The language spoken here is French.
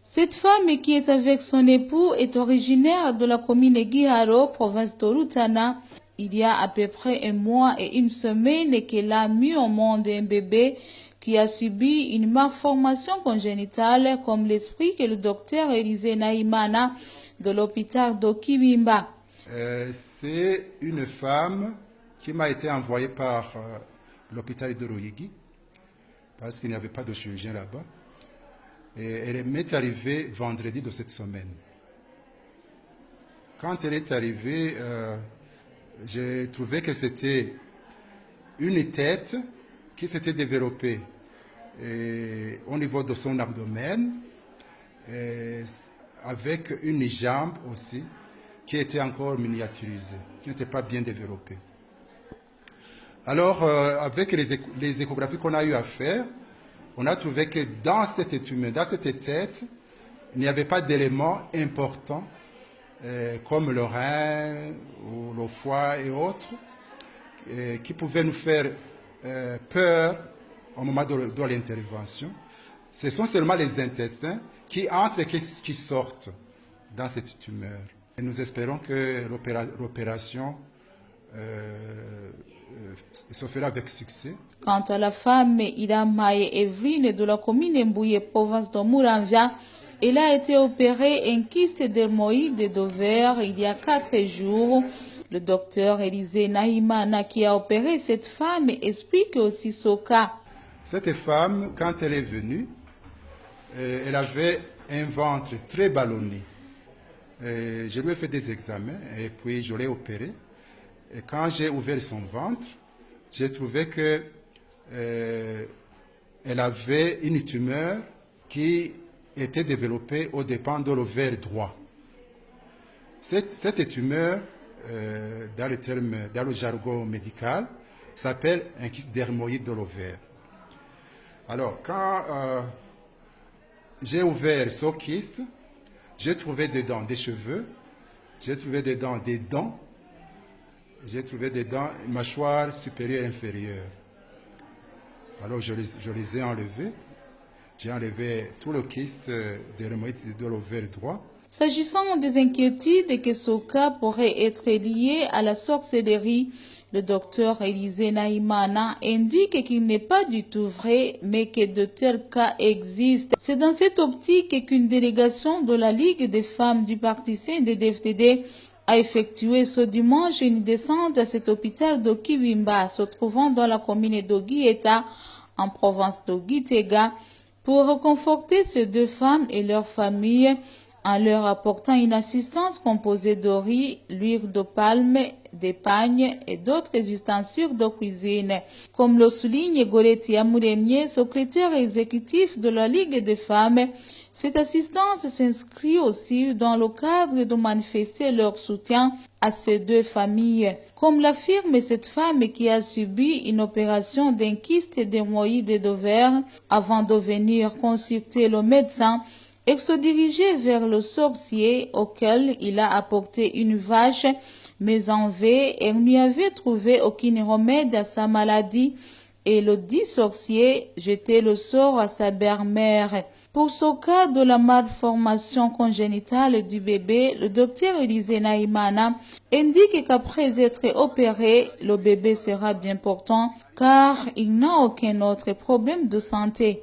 Cette femme qui est avec son époux est originaire de la commune Giharo, province de Rutana. Il y a à peu près un mois et une semaine qu'elle a mis au monde un bébé qui a subi une malformation congénitale, comme l'explique le docteur Élisée Naïmana de l'hôpital d'Okibimba. C'est une femme qui m'a été envoyée par l'hôpital de Royigi, parce qu'il n'y avait pas de chirurgien là-bas. Et elle m'est arrivée vendredi de cette semaine. Quand elle est arrivée, j'ai trouvé que c'était une tête qui s'était développée au niveau de son abdomen, avec une jambe aussi qui était encore miniaturisée, qui n'était pas bien développée. Alors, avec les échographies qu'on a eu à faire, on a trouvé que dans cet être humain, dans cette tête, il n'y avait pas d'éléments importants comme le rein ou le foie et autres qui pouvaient nous faire peur au moment de l'intervention. Ce sont seulement les intestins qui entrent et qui sortent dans cette tumeur. Et nous espérons que l'opération se fera avec succès. Quant à la femme Iramae Evelyne de la commune Mbouye, province de Muramvia, elle a été opérée un kyste dermoïde d'ovaire il y a 4 jours. Le docteur Élisée Naïmana qui a opéré cette femme explique aussi son cas. Cette femme, quand elle est venue, elle avait un ventre très ballonné. Je lui ai fait des examens et puis je l'ai opérée. Et quand j'ai ouvert son ventre, j'ai trouvé que elle avait une tumeur qui était développée au dépend de l'ovaire droit. Cette tumeur, dans le jargon médical, s'appelle un kyste dermoïde de l'ovaire. Alors, quand j'ai ouvert ce kyste, j'ai trouvé dedans des cheveux, j'ai trouvé dedans des dents, j'ai trouvé dedans une mâchoire supérieure et inférieure. Alors je les ai enlevés. J'ai enlevé tout le kyste dermoïde de l'ovaire droit. S'agissant des inquiétudes que ce cas pourrait être lié à la sorcellerie, le docteur Élisée Naïmana indique qu'il n'est pas du tout vrai, mais que de tels cas existent. C'est dans cette optique qu'une délégation de la Ligue des femmes du Parti CNDD-FDD a effectué ce dimanche une descente à cet hôpital d'Okibimba, se trouvant dans la commune d'Oguieta, en province d'Oguitega, pour réconforter ces 2 femmes et leurs familles en leur apportant une assistance composée de riz, l'huile de palme, des pagnes et d'autres ustensiles de cuisine. Comme le souligne Goretti Amouremier, secrétaire exécutif de la Ligue des femmes, cette assistance s'inscrit aussi dans le cadre de manifester leur soutien à ces 2 familles. Comme l'affirme cette femme qui a subi une opération d'un kyste dermoïde d'ovaire avant de venir consulter le médecin, et se diriger vers le sorcier auquel il a apporté une vache, mais en vain, elle n'y avait trouvé aucun remède à sa maladie, et le dit sorcier jetait le sort à sa belle-mère. Pour ce cas de la malformation congénitale du bébé, le docteur Élisée Naïmana indique qu'après être opéré, le bébé sera bien portant car il n'a aucun autre problème de santé.